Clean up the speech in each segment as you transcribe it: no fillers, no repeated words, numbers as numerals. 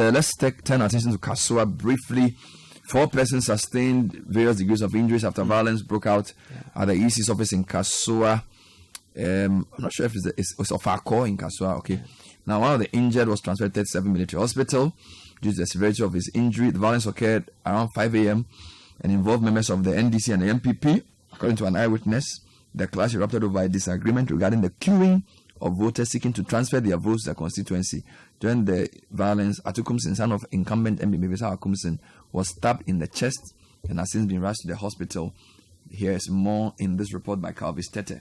Let's turn attention to Kasoa briefly. 4 persons sustained various degrees of injuries after violence broke out at the EC's office in Kasoa. I'm not sure if it's Ofako in Kasoa. Okay. Now, one of the injured was transferred to 37 Military Hospital due to the severity of his injury. The violence occurred around 5 a.m. and involved members of the NDC and the MPP. According to an eyewitness, the clash erupted over a disagreement regarding the queuing of voters seeking to transfer their votes to the constituency. During the violence, Atukumsin, son of incumbent MP Mevisa Akumsin, was stabbed in the chest and has since been rushed to the hospital. Here is more in this report by Calvis Tete.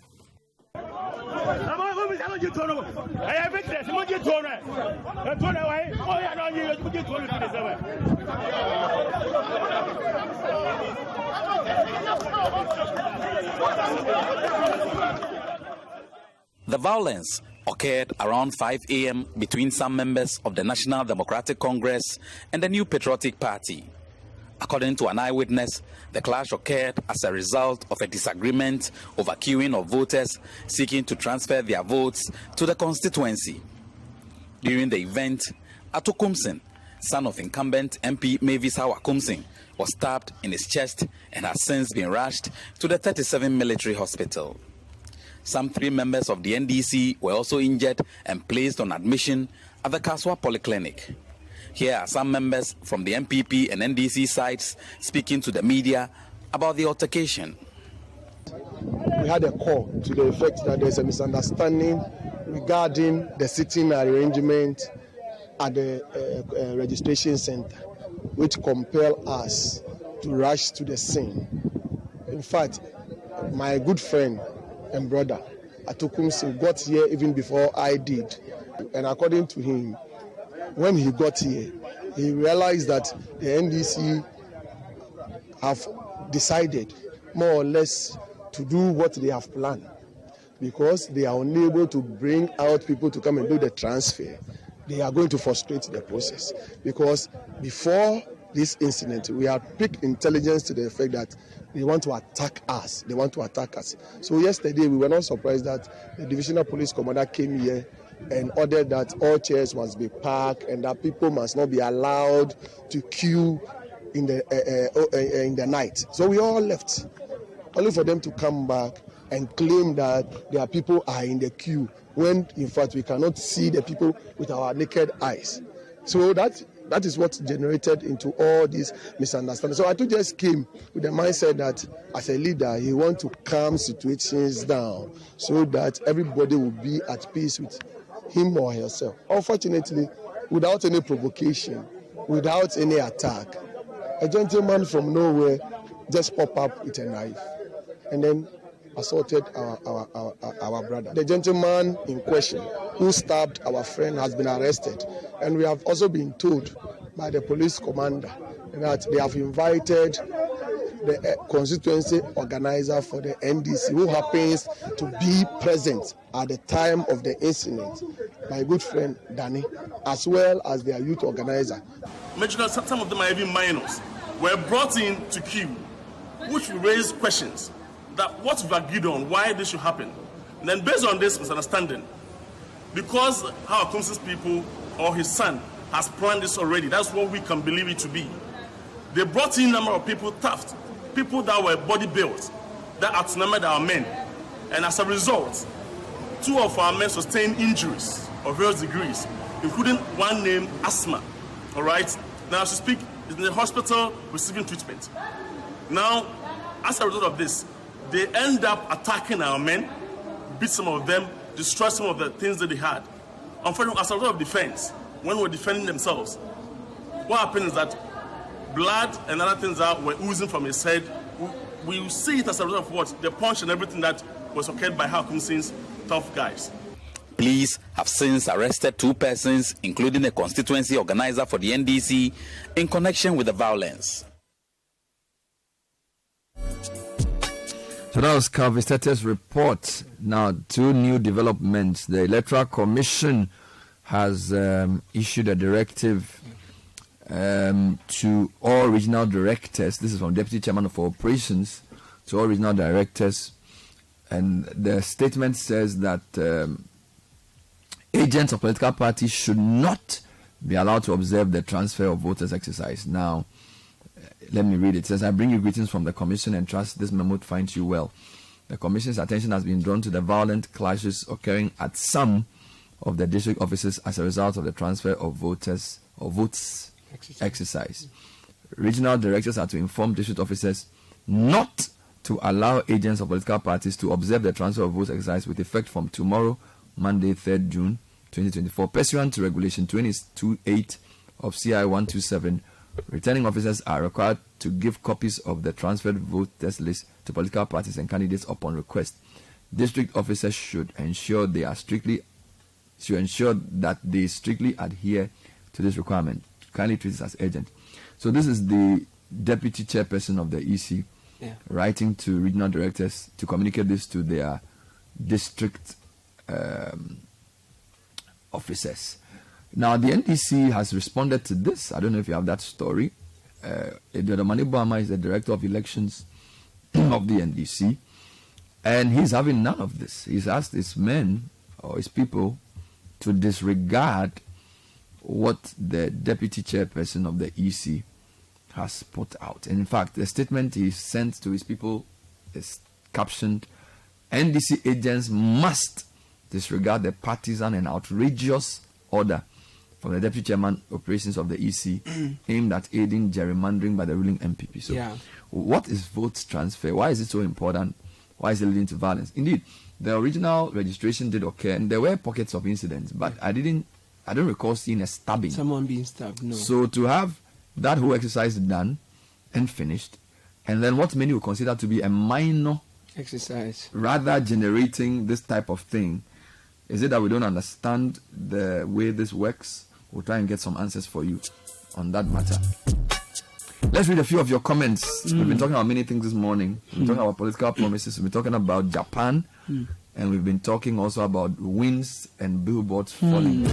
The violence occurred around 5 a.m. between some members of the National Democratic Congress and the New Patriotic Party. According to an eyewitness, the clash occurred as a result of a disagreement over queuing of voters seeking to transfer their votes to the constituency. During the event, Atukumsin, son of incumbent MP Mavis Hawakumsin, was stabbed in his chest and has since been rushed to the 37 Military Hospital. Some 3 members of the NDC were also injured and placed on admission at the Kasoa Polyclinic. Here are some members from the MPP and NDC sides speaking to the media about the altercation. We had a call to the effect that there's a misunderstanding regarding the sitting arrangement at the registration center, which compelled us to rush to the scene. In fact, my good friend and brother Atukumsin got here even before I did, and according to him, when he got here, he realized that the NDC have decided more or less to do what they have planned, because they are unable to bring out people to come and do the transfer. They are going to frustrate the process, because before this incident, we had picked intelligence to the effect that they want to attack us. So yesterday, we were not surprised that the divisional police commander came here and ordered that all chairs must be parked and that people must not be allowed to queue in the night. So we all left, only for them to come back and claim that their people are in the queue, when in fact we cannot see the people with our naked eyes. So that is what generated into all these misunderstandings. So I just came with the mindset that as a leader, he wants to calm situations down so that everybody will be at peace with him or herself. Unfortunately, without any provocation, without any attack, a gentleman from nowhere just popped up with a knife and then assaulted our brother. The gentleman in question who stabbed our friend has been arrested, and we have also been told by the police commander that they have invited the constituency organizer for the NDC, who happens to be present at the time of the incident, my good friend Danny, as well as their youth organizer. Some of them are even minors, were brought in to queue, which will raise questions that what we've agreed on, why this should happen. And then based on this misunderstanding, because how Akumsi's people or his son has planned this already, that's what we can believe it to be. They brought in a number of people, tough, people that were body built, that outnumbered our men. And as a result, 2 of our men sustained injuries of various degrees, including one named Asma. All right? Now, as we speak, is in the hospital receiving treatment. Now, as a result of this, they end up attacking our men, beat some of them, destroy some of the things that they had. Unfortunately, as a result of defense, when we were defending themselves, what happened is that blood and other things that were oozing from his head, we see it as a result of what? The punch and everything that was occurred by Hakumsin's tough guys. Police have since arrested 2 persons, including a constituency organizer for the NDC, in connection with the violence. So that was Calvis Tete's report. Now, 2 new developments. The Electoral Commission has issued a directive to all regional directors. This is from Deputy Chairman of Operations, to all regional directors. And the statement says that agents of political parties should not be allowed to observe the transfer of voters exercise. Now, let me read it. It says, I bring you greetings from the Commission and trust this memo finds you well. The Commission's attention has been drawn to the violent clashes occurring at some of the district offices as a result of the transfer of votes exercise. Regional directors are to inform district officers not to allow agents of political parties to observe the transfer of votes exercise with effect from tomorrow, Monday, 3rd June 2024, pursuant to Regulation 22.8 of CI 127. Returning officers are required to give copies of the transferred voters list to political parties and candidates upon request. District officers should ensure that they strictly adhere to this requirement. Kindly treat this as urgent. So this is the deputy chairperson of the EC writing to regional directors to communicate this to their district officers. Now, the NDC has responded to this. I don't know if you have that story. Omane Boamah is the director of elections of the NDC, and he's having none of this. He's asked his men or his people to disregard what the deputy chairperson of the EC has put out. And in fact, the statement he sent to his people is captioned, NDC agents must disregard the partisan and outrageous order from the deputy chairman operations of the EC aimed at aiding gerrymandering by the ruling MPP. So what is votes transfer? Why is it so important? Why is it leading to violence? Indeed, the original registration did occur and there were pockets of incidents, but I don't recall seeing a stabbing. Someone being stabbed, no. So to have that whole exercise done and finished, and then what many would consider to be a minor exercise, rather generating this type of thing, is it that we don't understand the way this works? We'll try and get some answers for you on that matter. Let's read a few of your comments. We've been talking about many things this morning. We've been talking about political promises. We've been talking about Japan. And we've been talking also about winds and billboards falling.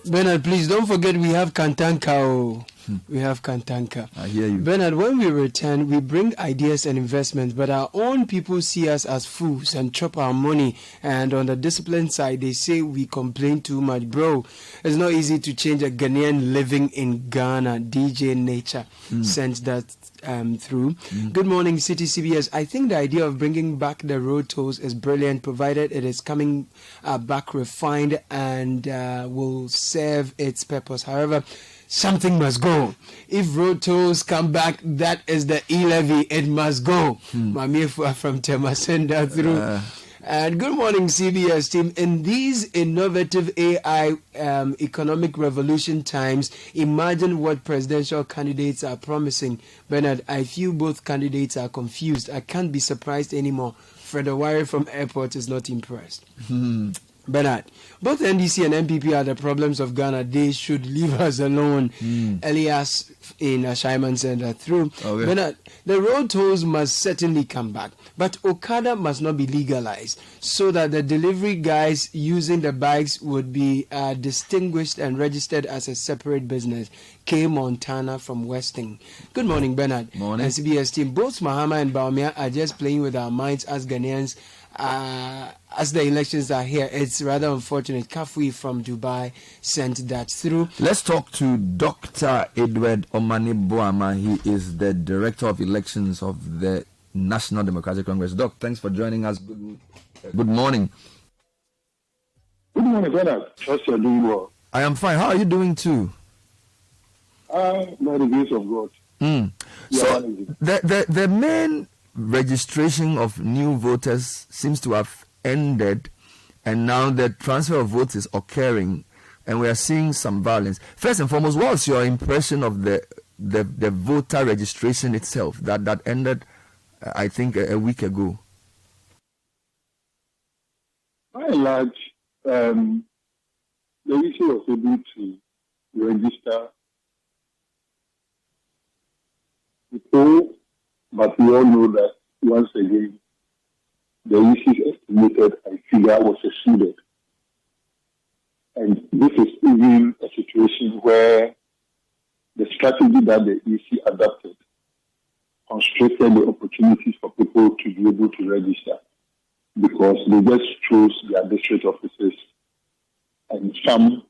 Bernard, please don't forget we have Kantanka. We have Kantanka. I hear you. Bernard, when we return, we bring ideas and investments, but our own people see us as fools and chop our money. And on the discipline side, they say we complain too much. Bro, it's not easy to change a Ghanaian living in Ghana. DJ Nature sent that through. Good morning, Citi CBS. I think the idea of bringing back the road tolls is brilliant, provided it is coming back refined and will serve its purpose. However, something must go. If road tolls come back, that is the e-levy. It must go. Mamie from Temasenda through. And good morning, CBS team. In these innovative AI economic revolution times, imagine what presidential candidates are promising. Bernard, I feel both candidates are confused. I can't be surprised anymore. Fred Owari from Airport is not impressed. Bernard, both NDC and MPP are the problems of Ghana. They should leave us alone. Elias in Ashaiman Center through. Okay. Bernard, the road tolls must certainly come back, but Okada must not be legalized so that the delivery guys using the bikes would be distinguished and registered as a separate business. K. Montana from Westing. Good morning, Bernard. Morning. And CBS team. Both Mahama and Baumia are just playing with our minds as Ghanaians. As the elections are here, it's rather unfortunate. Kafui from Dubai sent that through. Let's talk to Dr. Edward Omane Boamah. He is the Director of Elections of the National Democratic Congress. Doc, thanks for joining us. Good morning. Good morning, Bernard. Trust you're doing well. I am fine. How are you doing too? By the grace of God. So the main registration of new voters seems to have ended, and now the transfer of votes is occurring, and we are seeing some violence. First and foremost, what's your impression of the voter registration itself that ended, I think, a week ago? By and large, the issue was able to register people. But we all know that, once again, the EC's estimated figure was exceeded. And this is even a situation where the strategy that the EC adopted constricted the opportunities for people to be able to register, because they just chose their district offices, and some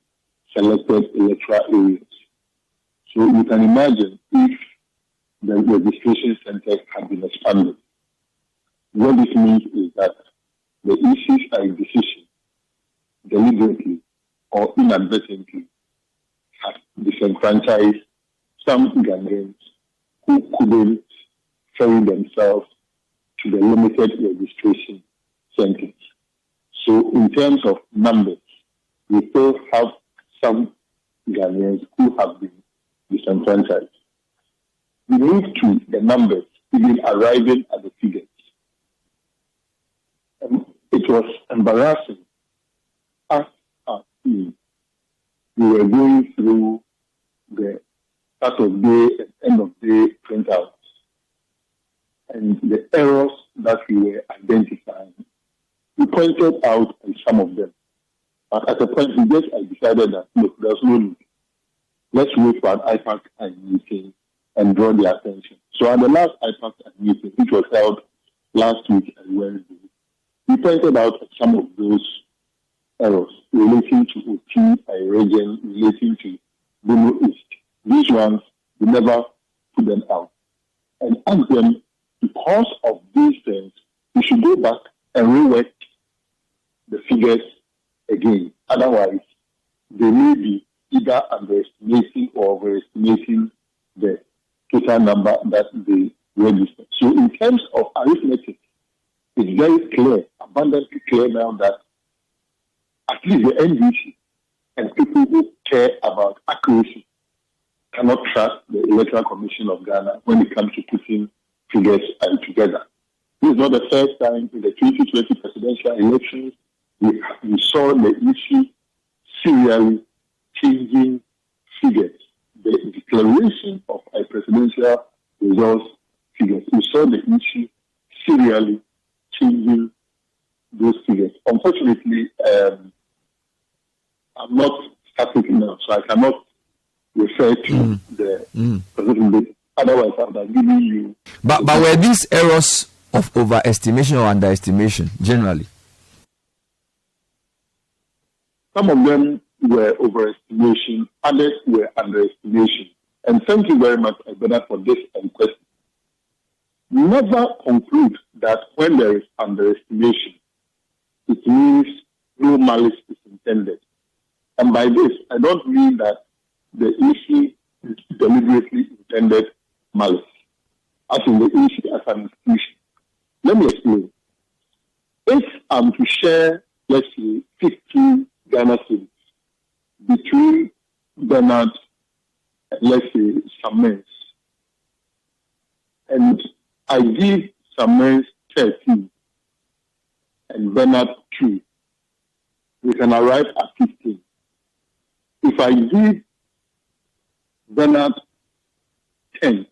selected electoral areas. So you can imagine if the registration centers had been expanded. What this means is that the issues are a decision, deliberately or inadvertently, have disenfranchised some Ghanaians who couldn't ferry themselves to the limited registration centers. So in terms of numbers, we still have some Ghanaians who have been disenfranchised. We move to the numbers, even arriving at the figures. It was embarrassing as a team. We were going through the start of day and end of day printouts, and the errors that we were identifying. We pointed out on some of them. But at a point, I decided that, look, there's no need. Let's wait for an IPAC meeting and draw their attention. So at the last IPAC meeting, which was held last week on Wednesday, we pointed out some of those errors relating to OT, region, relating to Bono East. These ones, we never put them out. And asked them, because of these things, we should go back and rework the figures again. Otherwise, they may be either underestimating or overestimating the total number that they register. So in terms of arithmetic, it's very clear, abundantly clear now that at least the NDC and people who care about accuracy cannot trust the Electoral Commission of Ghana when it comes to putting figures together. This is not the first time in the 2020 presidential elections we saw the issue serially changing figures. The declaration of a presidential results figures. We saw the issue serially changing those figures. Unfortunately, I'm not static now, so I cannot refer to the president. Otherwise, I would have given you. But were these errors of overestimation or underestimation generally? Some of them were overestimation, others were underestimation. And thank you very much, Albeda, for this question. Never conclude that when there is underestimation, it means no malice is intended. And by this, I don't mean that the issue is deliberately intended malice, as in the issue as an institution. Let me explain. If I'm to share, let's say, 15 Ghana cedis between Bernard and, let's say, Samens, and I give Samens 13 and Bernard 2, we can arrive at 15. If I give Bernard 10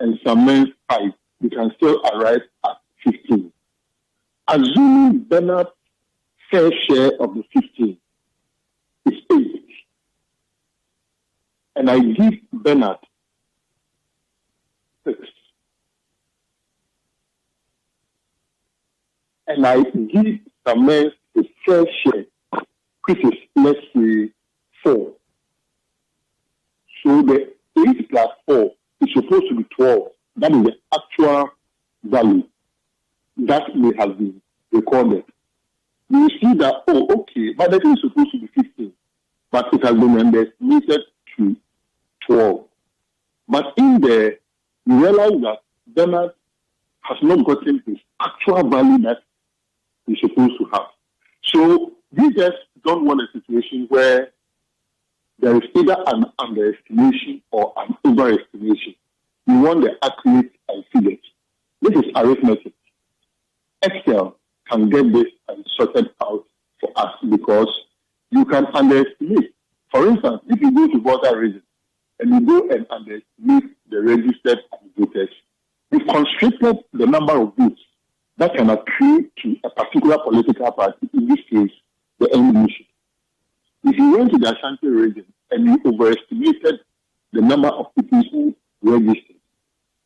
and Samens 5, we can still arrive at 15. Assuming Bernard's fair share of the 15 is 8, and I give Bernard 6, and I give Samens a fair share, which is, let's say, 4. So the 8 plus 4 is supposed to be 12. That is the actual value that may have been recorded. You see that, okay, but the thing is supposed to be 15, but it has been underestimated to 12. But in there, you realize that Bernard has not gotten his actual value that he's supposed to have. So we just don't want a situation where there is either an underestimation or an overestimation. We want the accurate figures. This is arithmetic. Excel can get this and sorted out for us because you can underestimate. For instance, if you go to border region and you go and underestimate the registered voters, you've constricted the number of votes that can accrue to a particular political party, in this case, the NDC. If you went to the Ashanti region and you overestimated the number of people who registered,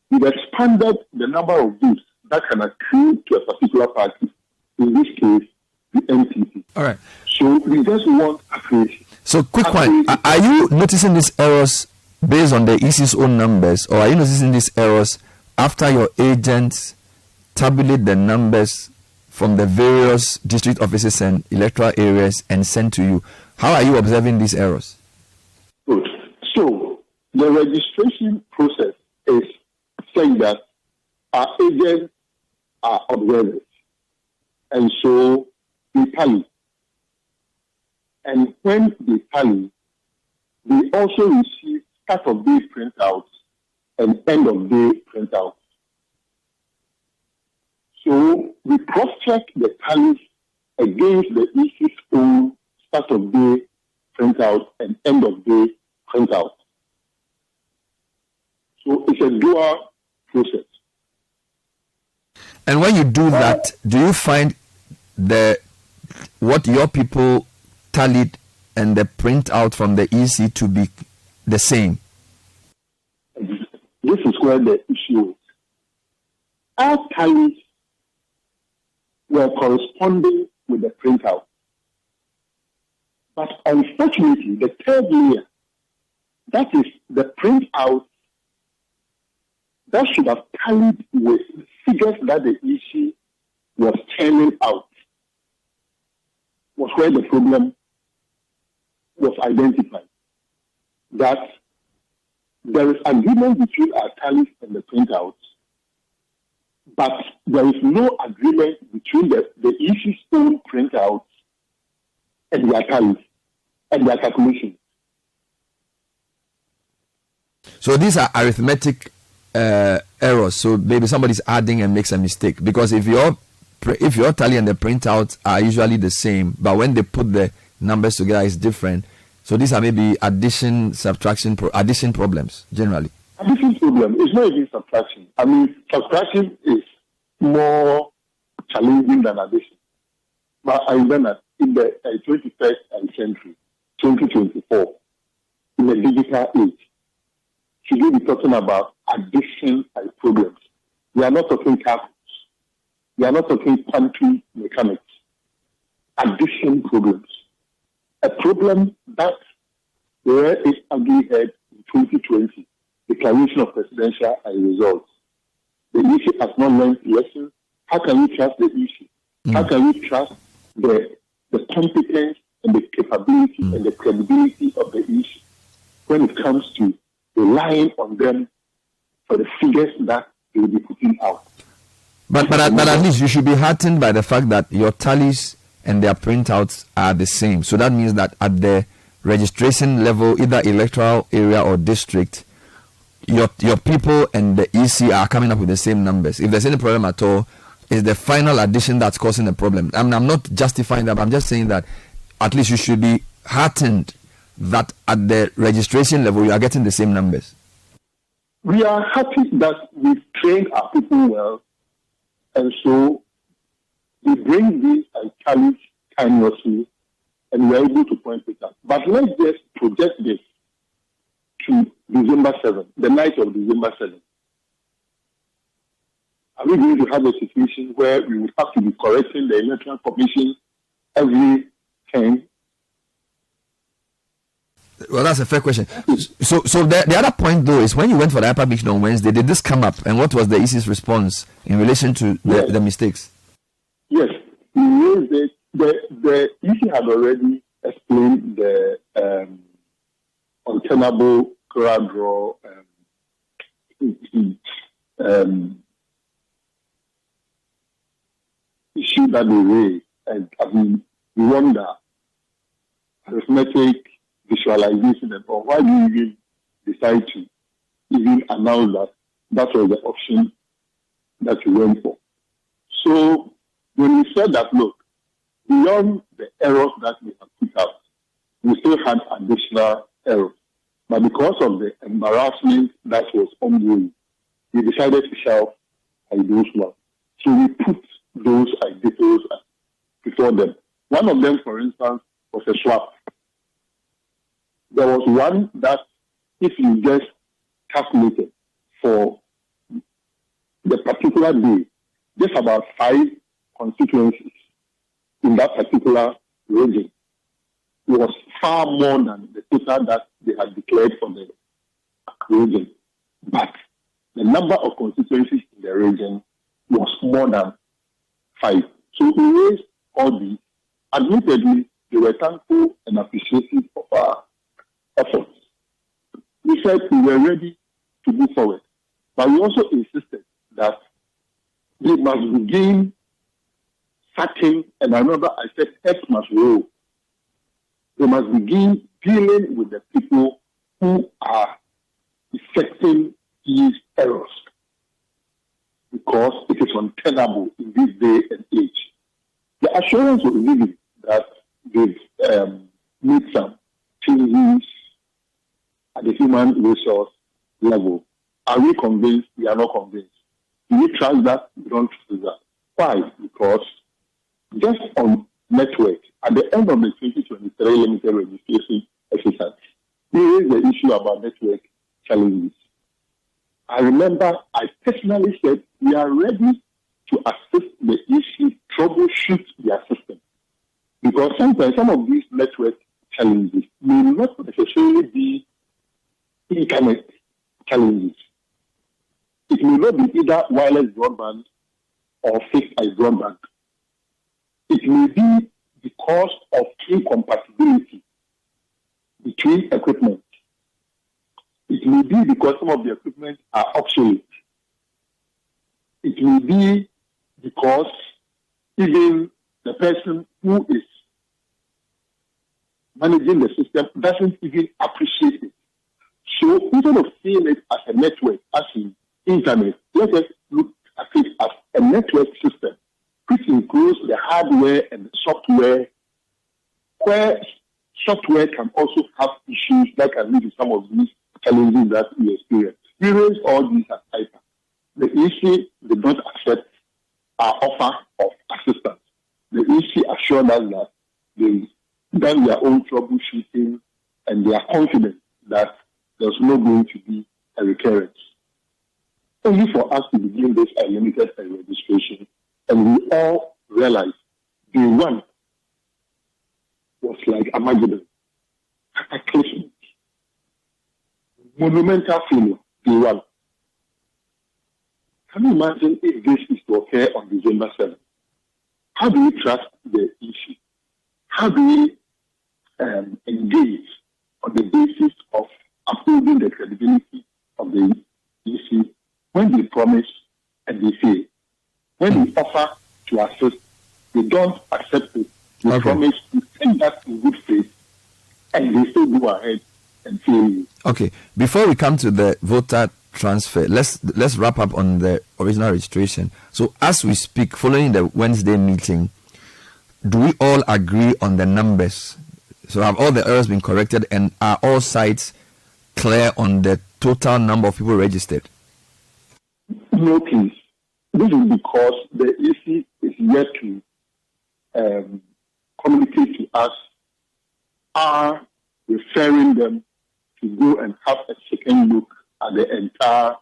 you've expanded the number of votes that can accrue to a particular party, in this case, the NDC. All right. So we just want accuracy. So, quick one. Are you noticing these errors based on the EC's own numbers, or are you noticing these errors after your agents tabulate the numbers from the various district offices and electoral areas and send to you? How are you observing these errors? Good. So, the registration process is saying that our agents are observers, and so they tally. And when they tally, they also receive start-of-day printouts and end-of-day printouts. So we cross-check the tallies against the EC's own start-of-day printout and end-of-day printout. So it's a dual process. And when you do that, do you find what your people tallied and the printout from the EC to be the same? This is where the issue is. Our tallies were corresponding with the printout. But unfortunately, the third layer, that is the printout that should have tallied with figures that the EC was turning out, was where the problem was identified. That there is agreement between our tallies and the printouts, but there is no agreement between the EC's own printouts and their tallies and their calculations. So these are arithmetic errors. So maybe somebody's adding and makes a mistake, because if your tally and the printouts are usually the same, but when they put the numbers together it's different. So these are maybe addition problems generally. Addition problem is not even subtraction. I mean, subtraction is more challenging than addition. But I remember in the 21st century, 2024, in the digital age, should we be talking about addition type problems? We are not talking calculus. We are not talking quantum mechanics. Addition problems. A problem that where is ugly head in 2020, declaration of presidential results. The EC has not learned lessons. How can we trust the EC? How can we trust the competence and the capability and the credibility of the EC when it comes to relying on them for the figures that they will be putting out? But at least you should be heartened by the fact that your tallies and their printouts are the same. So that means that at the registration level, either electoral area or district, your people and the EC are coming up with the same numbers. If there's any problem at all, it's the final addition that's causing the problem. I'm not justifying that, but I'm just saying that at least you should be heartened that at the registration level you are getting the same numbers. We are happy that we've trained our people well, and so we bring these and tallies timelessly, and we're able to point it out. But let's just project this to December 7th, the night of December 7th. Are we going to have a situation where we would have to be correcting the Electoral Commission every time? Well, that's a fair question. So the other point, though, is when you went for the hyper meeting on Wednesday, did this come up? And what was the EC's response in relation to the mistakes? Yes, we raised it. The EC had already explained the untenable corral draw issue that they raised. And I mean, we wonder, arithmetic, visualization, and all. Why do you even decide to even announce that that was the option that you went for? So when we said that, look, beyond the errors that we have put out, we still had additional errors. But because of the embarrassment that was ongoing, we decided to shelve those ones. So we put those ideas before them. One of them, for instance, was a swap. There was one that if you just calculated for the particular day, just about 5 constituencies in that particular region, was far more than the total that they had declared for the region. But the number of constituencies in the region was more than 5. So we raised all these. Admittedly, they were thankful and appreciative of our efforts. We said we were ready to move forward, but we also insisted that they must begin certain, and I remember I said X must roll. They must begin dealing with the people who are effecting these errors, because it is untenable in this day and age. The assurance was given that they've made some changes at the human resource level. Are we convinced? We are not convinced. Do we trust that? We don't trust that. Why? Because just on network, at the end of the 2023 limited registration exercise, there is the issue about network challenges. I remember I personally said we are ready to assist the issue, troubleshoot their system. Because sometimes some of these network challenges may not necessarily be internet challenges. It may not be either wireless broadband or fixed broadband. It may be because of incompatibility between equipment. It may be because some of the equipment are obsolete. It may be because even the person who is managing the system doesn't even appreciate it. So instead of seeing it as a network, as in internet, let us look at it as a network system, which includes the hardware and the software, where software can also have issues that can lead to some of these challenges that we experience. We raised all these at IPA. The EC did not accept our offer of assistance. The EC assured us that they've done their own troubleshooting and they are confident that there's not going to be a recurrence. Only for us to begin this unlimited registration, and we all realized day one was like Armageddon, cataclysmic, monumental failure, day one. Can you imagine if this is to occur on December 7th? How do we trust the issue? How do we engage on the basis of upholding the credibility of the EC when they promise and they fail? When they offer to assist, they don't accept it. They promise to take that in good faith, and they still go ahead and fail you. Okay, before we come to the voter transfer, let's wrap up on the original registration. So as we speak, following the Wednesday meeting, do we all agree on the numbers? So have all the errors been corrected, and are all sites clear on the total number of people registered? No, please. This is because the EC is yet to communicate to us, are referring them to go and have a second look at the entire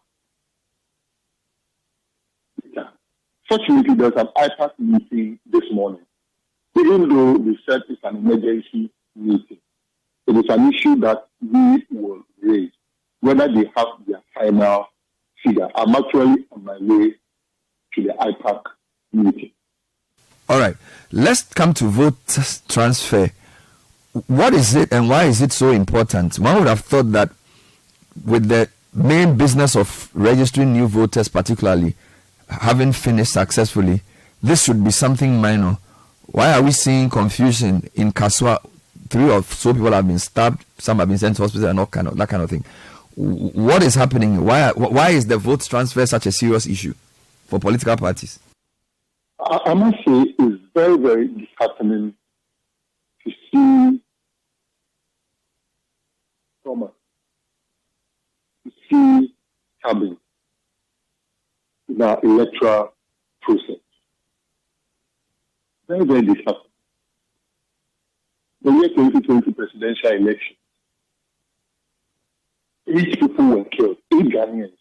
data. Fortunately, there's an IPAC meeting this morning. Even though we said it's an emergency meeting, it is an issue that we will raise, whether they have their final figure. I'm actually on my way to the IPAC meeting. All right, let's come to vote transfer. What is it and why is it so important? One would have thought that with the main business of registering new voters, particularly having finished successfully, this should be something minor. Why are we seeing confusion in Kasoa? 3 or so people have been stabbed, some have been sent to hospital, and that kind of thing. What is happening? Why is the vote transfer such a serious issue for political parties? I must say it's very, very disheartening to see trauma, to see stabbing in our electoral process. Very, very disheartening. The year 2020 presidential election, 8 people were killed, 8 Ghanaians.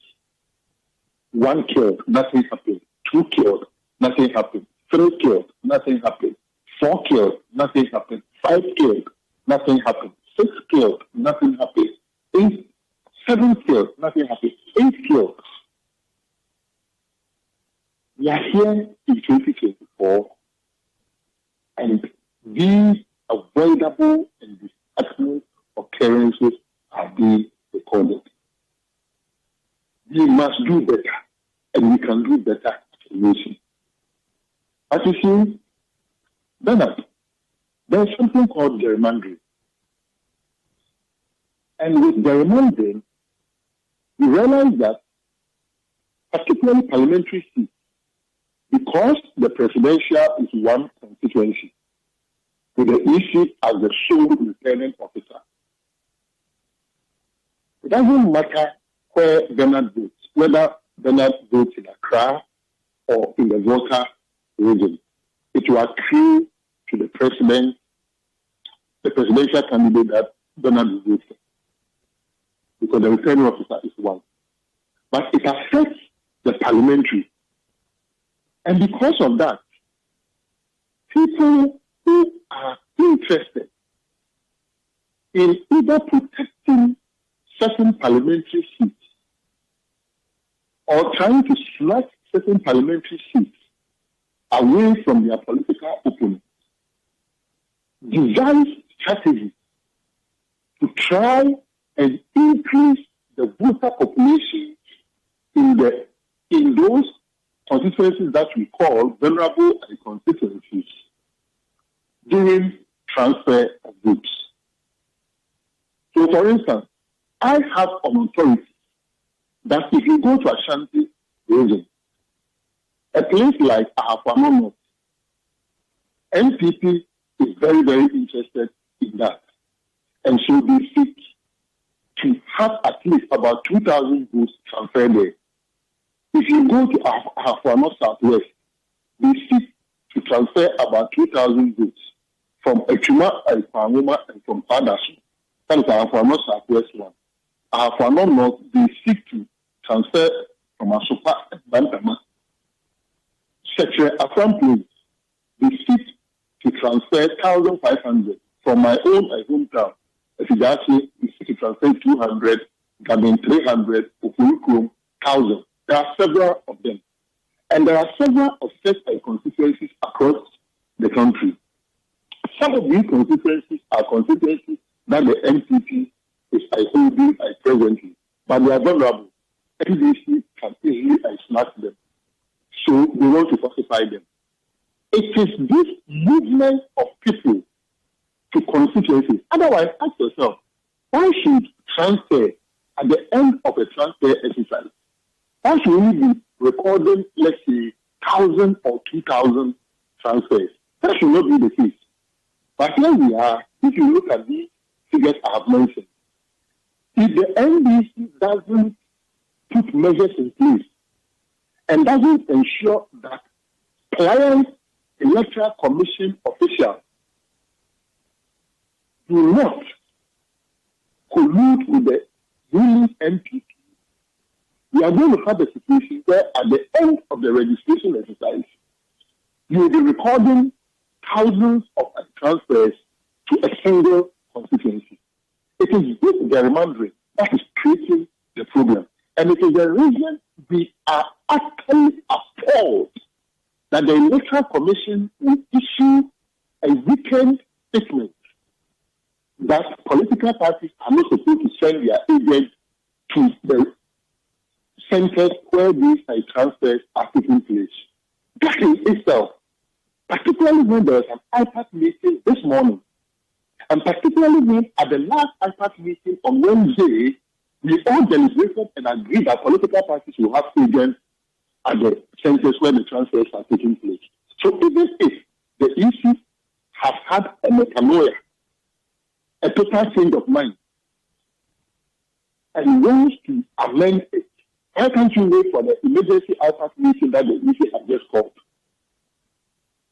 1 killed, nothing happened. 2 killed, nothing happened. 3 killed, nothing happened. 4 killed, nothing happened. 5 killed, nothing happened. 6 killed, nothing happened. 7 killed, nothing happened. 8 killed. We are here in 2024, and these avoidable and disheartening occurrences are being recorded. We must do better, and we can do better as a nation. As you see, Bernard, there's something called gerrymandering. And with gerrymandering, we realize that particularly parliamentary seats, because the presidential is one constituency, with the EC as the sole returning officer, it doesn't matter where Bernard votes, whether Bernard votes in Accra or in the Volta region. It will accrue to the president, the presidential candidate that Bernard will vote for, because the returning officer is one. But it affects the parliamentary. And because of that, people who are interested in either protecting certain parliamentary seats or trying to snatch certain parliamentary seats away from their political opponents devise strategies to try and increase the voter population in those constituencies that we call vulnerable constituencies during transfer of votes. So, for instance, I have an authority that if you go to Ashanti region, a place like Ahafama North, NPP is very, very interested in that. And so they seek to have at least about 2,000 votes transferred there. If you go to Ahafama Southwest, they seek to transfer about 2,000 votes from Echuma and Kwangoma and from Padasu. That is Ahafama Southwest one. Ahafama North, they seek to transfer from Asopa and Bantama. Secretary Afram Place, they seek to transfer 1,500 from my own hometown. If you actually seek to transfer 200, Gabin 300, Ofurukum 1,000. There are several of them. And there are several of such constituencies across the country. Some of these constituencies are constituencies that the NDC is holding presently, but they are vulnerable. NDC can easily snatch them. So we want to falsify them. It is this movement of people to constituencies. Otherwise, ask yourself, why should transfer at the end of a transfer exercise? Why should we be recording, let's say, 1,000 or 2,000 transfers? That should not be the case. But here we are, if you look at these figures I have mentioned, if the NDC doesn't put measures in place and doesn't ensure that client electoral commission officials do not collude with the ruling NPP, we are going to have a situation where at the end of the registration exercise, you will be recording thousands of transfers to a single constituency. It is this gerrymandering that is creating the problem. And it is the reason we are actually appalled that the Electoral Commission will issue a weekend statement that political parties are not supposed to send their agents to the centers where these transfers are taking place. That in itself, particularly when there was an IPAC meeting this morning, and particularly when at the last IPAC meeting on Wednesday, we all deliberated and agreed that political parties will have agents at the centers where the transfers are taking place. So even if the EC has had a metanoia, a total change of mind, and wants to amend it, why can't you wait for the emergency IPAC meeting that the EC has just called?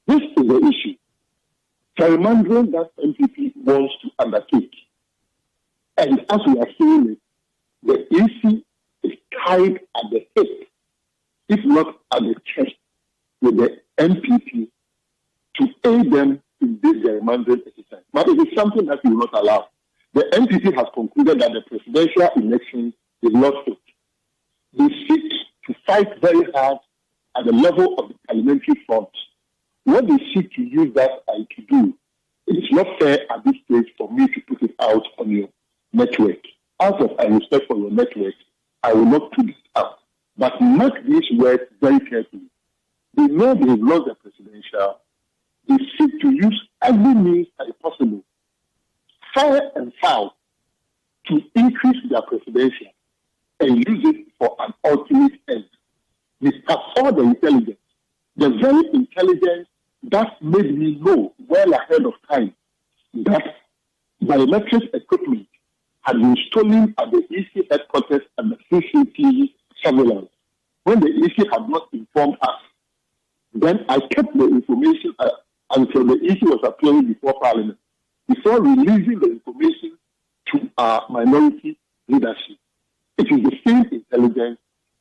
This is the issue. Gerrymandering that NPP wants to undertake. And as we are seeing it, the EC is tied at the hip, if not at the chest, with the NPP to aid them in this gerrymandering exercise. But it is something that we will not allow. The NDC has concluded that the presidential election is not fit. They seek to fight very hard at the level of the parliamentary front. What they seek to use that to do, it is not fair at this stage for me to put it out on your network. Out of respect for your network, I will not put it out. But mark these words very carefully. They know they have lost the presidential. They seek to use every means that is possible, fair and foul, to increase their presidential and use it for an ultimate end. They saw the intelligence, the very intelligence that made me know well ahead of time that biometric equipment had been stolen at the EC headquarters and the CCTV surveillance. When the EC had not informed us, then I kept the information until the EC was appearing before Parliament, before releasing the information to our minority leadership. It is the same intelligence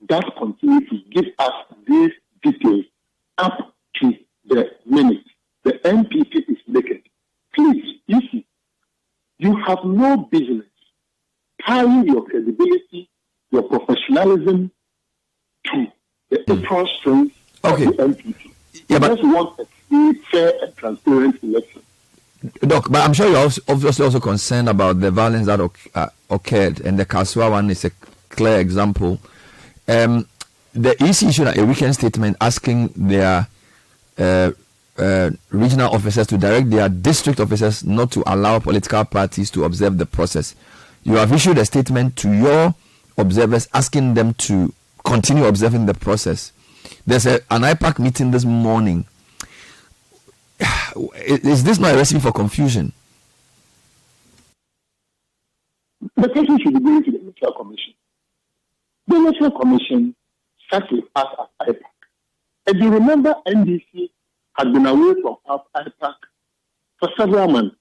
that continues to give us these details up to the minute. The NPP is naked. Please, EC, you have no business tying your credibility, your professionalism to the electoral strength of the NPP. Yeah, but just want a free, fair, and transparent election. Doc, but I'm sure you're obviously also concerned about the violence that occurred, and the Kasoa one is a clear example. The EC issued a weekend statement asking their regional officers to direct their district officers not to allow political parties to observe the process. You have issued a statement to your observers asking them to continue observing the process. There's an IPAC meeting this morning. Is this not a recipe for confusion? The question should be going to the Electoral Commission. The Electoral Commission sat with us at IPAC. And you remember NDC had been away from IPAC for several months.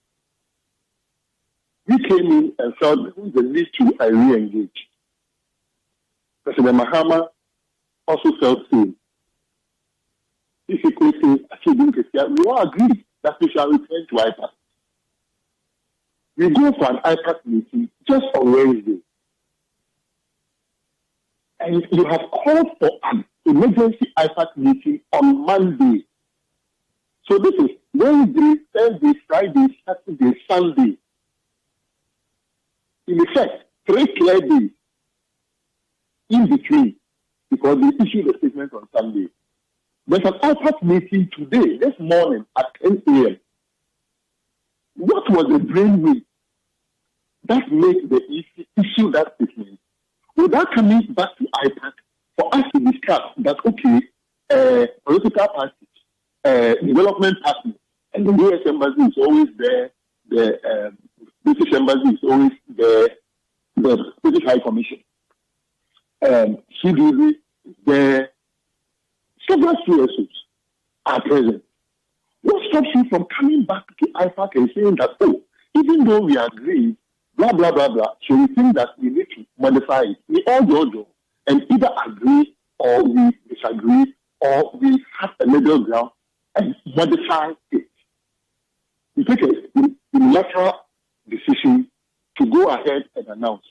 We came in and felt there was the need to re-engage. President Mahama also felt same. If you could say, we all agree that we shall return to IPAC. We go for an IPAC meeting just on Wednesday. And you have called for an emergency IPAC meeting on Monday. So this is Wednesday, Thursday, Friday, Saturday, Sunday. In effect, 3 clear days in between, because they issued a statement on Sunday. There's an IPAC meeting today, this morning at 10 a.m. What was the brainwave that made the EC issue that statement without coming back to IPAC for us to discuss that, okay, political parties, development partners, and the US Embassy is always there, the British Embassy is always there, the British High Commission, CDV is there, several CSOs are present. What stops you from coming back to IPAC and saying that, even though we agree, blah, blah, blah, blah, so we think that we need to modify it. We all go and either agree or we disagree or we have a middle ground and modify it. We take a unilateral decision to go ahead and announce.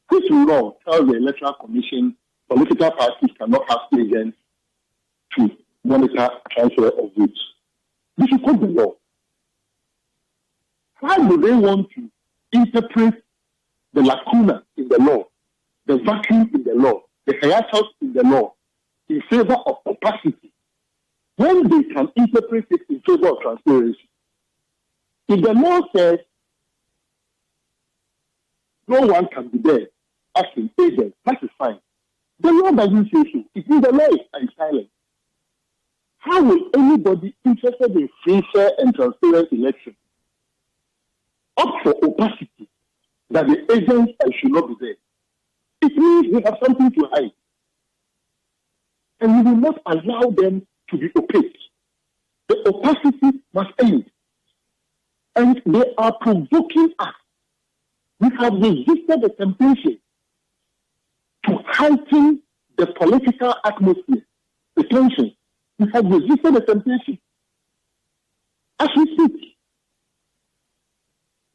Which law tells the Electoral Commission political parties cannot have agents to monitor transfer of votes? This is called the law. Why do they want to interpret the lacuna in the law, the vacuum in the law, the hiatus in the law in favor of opacity, when they can interpret it in favor of transparency? If the law says no one can be there as an agent, that is fine. The law doesn't say so. It means the law is silent. How will anybody interested in free, fair, and transparent election opt for opacity that the agents should not be there? It means we have something to hide. And we will not allow them to be opaque. The opacity must end. And they are provoking us. We have resisted the temptation to heighten the political atmosphere, the tension. We have resisted the temptation. As we speak,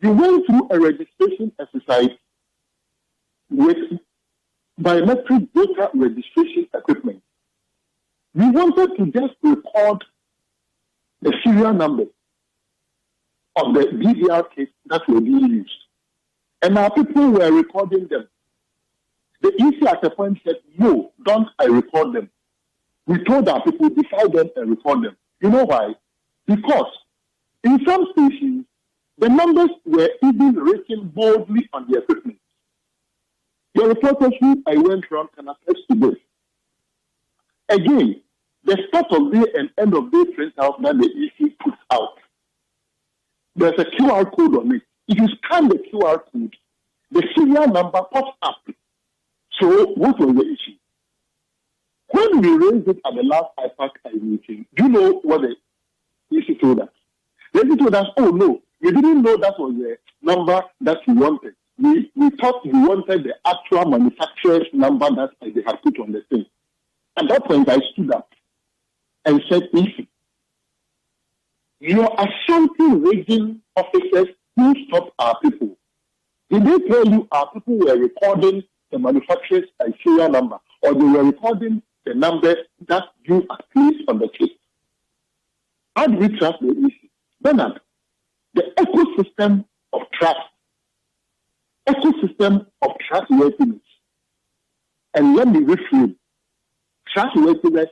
You went through a registration exercise with biometric voter registration equipment. We wanted to just record the serial number of the DDR kits that were being used. And our people were recording them. The EC at a point said, no, don't I record them. We told our people, decide them and record them. You know why? Because in some stations, the numbers were even written boldly on the equipment. The reporters who I went around can attest to this. Again, the start of day and end of day printout that the EC puts out, there's a QR code on it. If you scan the QR code, the serial number pops up. So what was the issue? When we raised it at the last IPAC meeting, do you know what the EC told us? The EC told us, oh no, we didn't know that was the number that we wanted. We thought we wanted the actual manufacturer's number that they had put on the thing. At that point, I stood up and said, EC, your Ashanti region officers who stopped our people, did they tell you our people were recording the manufacturer's serial number, or they were recording the number that you are placed on the kit? How do we trust the issue? Bernard, the ecosystem of trust, ecosystem of trustworthiness, and let me reframe, trustworthiness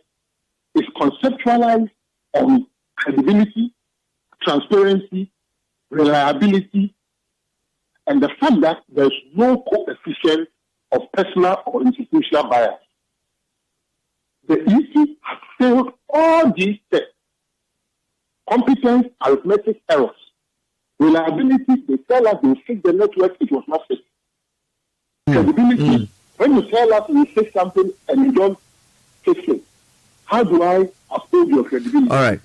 is conceptualized on credibility, transparency, reliability, and the fact that there's no coefficient of personal or institutional bias. The EC has failed all these tests. Competence, arithmetic errors, reliability, they tell us they fix the network, it was not fixed. Credibility, when you tell us you fix something and you don't fix it, how do I uphold your credibility? All right.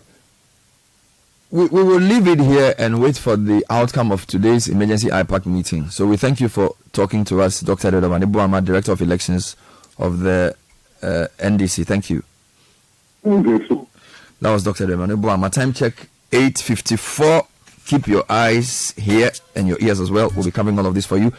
We will leave it here and wait for the outcome of today's emergency IPAC meeting. So we thank you for talking to us, Dr. Dodoma Nebuama, Director of Elections of the NDC. Thank you. That was Dr. Dodoma Nebuama. Time check 8:54. Keep your eyes here and your ears as well. We'll be covering all of this for you.